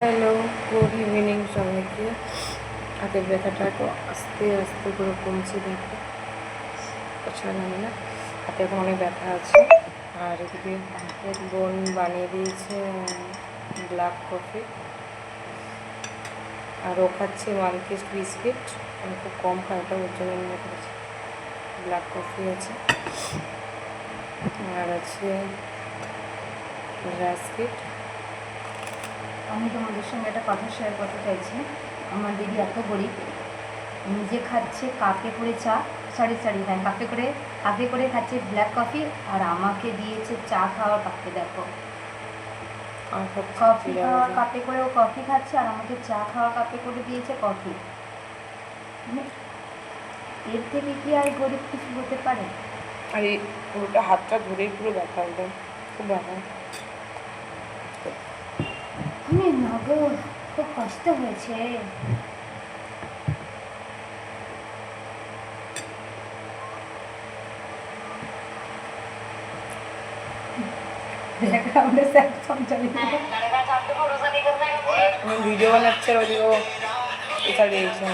Hello, good evening সবাইকে। হাতের ব্যথাটা একটু আস্তে আস্তে করে কমছে, দেখো ছাড়লাম না। হাতে এখন অনেক ব্যথা আছে। আর এদিকে বোন বানিয়ে দিয়েছে ব্ল্যাক কফি, আর ও খাচ্ছে মালকিস্ট বিস্কিট। আমি খুব কম খাই ওটা, ওর জন্য নিয়ে করেছি। ব্ল্যাক কফি আছে, আর আছে রাস্কিট। আমি তোমাদের সঙ্গে একটা কথা শেয়ার করতে চাইছি। আমার দিদি এত গরিব, নিজে খাচ্ছে কাপে করে চা, হ্যাঁ কাপে করে খাচ্ছে ব্ল্যাক কফি, আর আমাকে দিয়েছে চা খাওয়ার কাপে। দেখো, কফি খাওয়ার কাপে করে ও কফি খাচ্ছে, আর আমাকে চা খাওয়ার কাপে করে দিয়েছে কফি। মানে এর থেকে কি আর গরিব কিছু হতে পারে? আর এই পুরোটা হাতটা ধরেই পুরো ব্যথা, একদম খুব ব্যথা। না গো, খুব কষ্ট হয়েছে। ভিডিও বানাচ্ছে আর ওদিকে এটা দিয়েছে।